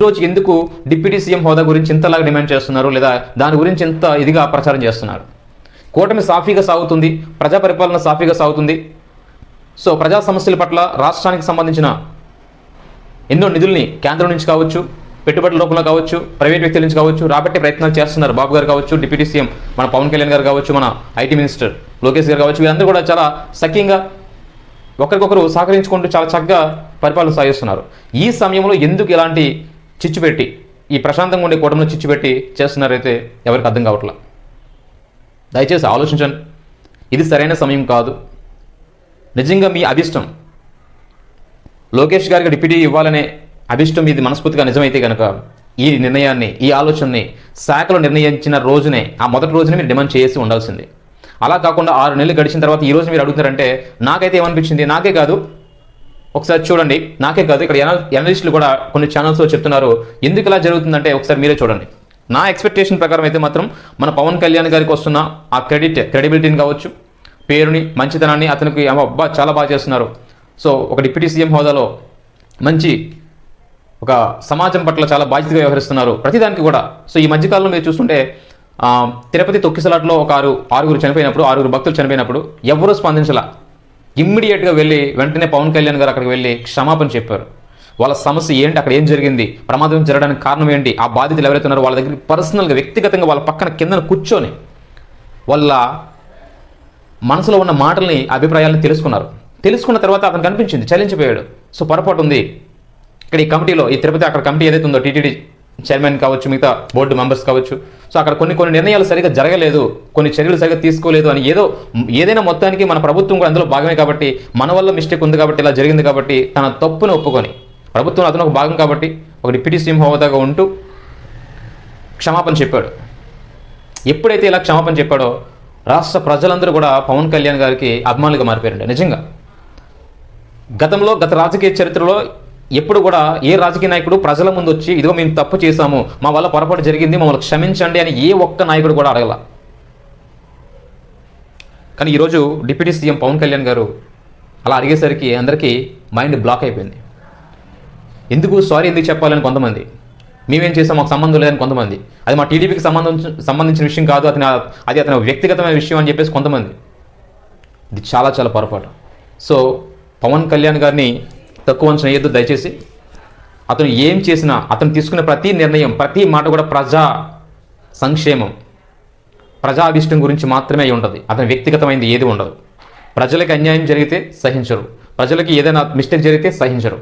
ఈరోజు ఎందుకు deputy CM హోదా గురించి ఇంతలాగా డిమాండ్ చేస్తున్నారు, లేదా దాని గురించి ఇంత ఇదిగా ప్రచారం చేస్తున్నారు? కూటమి సాఫీగా సాగుతుంది, ప్రజా పరిపాలన సాఫీగా సాగుతుంది. సో ప్రజా సమస్యల పట్ల రాష్ట్రానికి సంబంధించిన ఎన్నో నిధుల్ని కేంద్రం నుంచి కావచ్చు, పెట్టుబడుల రూపంలో కావచ్చు, ప్రైవేట్ వ్యక్తుల నుంచి కావచ్చు రాబట్టే ప్రయత్నాలు చేస్తున్నారు. బాబు గారు కావచ్చు, డిప్యూటీ సీఎం మన పవన్ కళ్యాణ్ గారు కావచ్చు, మన ఐటీ మినిస్టర్ లోకేష్ గారు కావచ్చు, వీరందరూ కూడా చాలా సఖ్యంగా ఒకరికొకరు సహకరించుకుంటూ చాలా చక్కగా పరిపాలన సాగిస్తున్నారు. ఈ సమయంలో ఎందుకు ఇలాంటి చిచ్చు పెట్టి, ఈ ప్రశాంతంగా ఉండే కూటమిలో చిచ్చు పెట్టి చేస్తున్నారైతే ఎవరికి అర్థం కావట్లా. దయచేసి ఆలోచించండి. ఇది సరైన సమయం కాదు. నిజంగా మీ అభిష్టం లోకేష్ గారికి డిప్యూటీ ఇవ్వాలనే అభిష్టం ఇది మనస్ఫూర్తిగా నిజమైతే కనుక ఈ నిర్ణయాన్ని, ఈ ఆలోచనని శాఖలో నిర్ణయించిన రోజునే, ఆ మొదటి రోజునే మీరు డిమాండ్ చేసి ఉండాల్సింది. అలా కాకుండా 6 నెలలు గడిచిన తర్వాత ఈ రోజు మీరు అడుగుతారంటే నాకైతే ఏమనిపించింది, నాకే కాదు ఒకసారి చూడండి, నాకే కాదు ఇక్కడ ఎనలిస్టులు కూడా కొన్ని ఛానల్స్లో చెప్తున్నారు ఎందుకు ఇలా జరుగుతుందంటే ఒకసారి మీరే చూడండి. నా ఎక్స్పెక్టేషన్ ప్రకారం అయితే మాత్రం మన పవన్ కళ్యాణ్ గారికి వస్తున్న ఆ క్రెడిబిలిటీని కావచ్చు, పేరుని, మంచితనాన్ని, అతనికి అబ్బా చాలా బాగా చేస్తున్నారు, సో ఒక డిప్యూటీ సీఎం హోదాలో మంచి ఒక సమాజం పట్ల చాలా బాధ్యతగా వ్యవహరిస్తున్నారు ప్రతిదానికి కూడా. సో ఈ మధ్యకాలంలో మీరు చూస్తుంటే తిరుపతి తొక్కిసలాట్లో ఒక ఆరుగురు చనిపోయినప్పుడు, 6 భక్తులు చనిపోయినప్పుడు ఎవరూ స్పందించలా. ఇమ్మీడియట్గా వెళ్ళి వెంటనే పవన్ కళ్యాణ్ గారు అక్కడికి వెళ్ళి క్షమాపణ చెప్పారు. వాళ్ళ సమస్య ఏంటి, అక్కడ ఏం జరిగింది, ప్రమాదం జరగడానికి కారణం ఏంటి, ఆ బాధితులు ఎవరైతే ఉన్నారో వాళ్ళ దగ్గర పర్సనల్గా వ్యక్తిగతంగా వాళ్ళ పక్కన కిందన కూర్చొని వాళ్ళ మనసులో ఉన్న మాటల్ని, అభిప్రాయాలను తెలుసుకున్న తర్వాత అతను కనిపించింది, చలించిపోయాడు. సో పొరపాటు ఉంది ఇక్కడ ఈ కమిటీలో, ఈ తిరుపతి అక్కడ కమిటీ ఏదైతే ఉందో టీటీడీ చైర్మన్ కావచ్చు, మిగతా బోర్డు మెంబర్స్ కావచ్చు, సో అక్కడ కొన్ని నిర్ణయాలు సరిగ్గా జరగలేదు, కొన్ని చర్యలు సరిగ్గా తీసుకోలేదు అని ఏదైనా మొత్తానికి మన ప్రభుత్వం కూడా అందులో భాగమే కాబట్టి, మన వల్ల మిస్టేక్ ఉంది కాబట్టి ఇలా జరిగింది కాబట్టి తన తప్పును ఒప్పుకొని ప్రభుత్వం అతను ఒక భాగం కాబట్టి ఒక డిప్యూటీ సీఎం హోదాగా ఉంటూ క్షమాపణ చెప్పాడు. ఎప్పుడైతే ఇలా క్షమాపణ చెప్పాడో రాష్ట్ర ప్రజలందరూ కూడా పవన్ కళ్యాణ్ గారికి అభిమానులుగా మారిపోయారండి. నిజంగా గత రాజకీయ చరిత్రలో ఎప్పుడు కూడా ఏ రాజకీయ నాయకుడు ప్రజల ముందు వచ్చి ఇదిగో మేము తప్పు చేశాము, మా వల్ల పొరపాటు జరిగింది, మమ్మల్ని క్షమించండి అని ఏ ఒక్క నాయకుడు కూడా అడగల. కానీ ఈరోజు డిప్యూటీ సీఎం పవన్ కళ్యాణ్ గారు అలా అడిగేసరికి అందరికీ మైండ్ బ్లాక్ అయిపోయింది. ఎందుకు సారీ ఎందుకు చెప్పాలని కొంతమంది, మేమేం చేసాం మాకు సంబంధం లేదని కొంతమంది, అది మా టీడీపీకి సంబంధించిన విషయం కాదు, అది అతని వ్యక్తిగతమైన విషయం అని చెప్పేసి కొంతమంది. ఇది చాలా చాలా పొరపాటు. సో పవన్ కళ్యాణ్ గారిని తక్కువ అంచనా వేయద్దు దయచేసి. అతను ఏం చేసినా, అతను తీసుకున్న ప్రతి నిర్ణయం, ప్రతి మాట కూడా ప్రజా సంక్షేమం, ప్రజా అభిష్టం గురించి మాత్రమే ఉంటుంది. అతని వ్యక్తిగతమైనది ఏది ఉండదు. ప్రజలకు అన్యాయం జరిగితే సహించరు, ప్రజలకి ఏదైనా మిస్టేక్ జరిగితే సహించరు.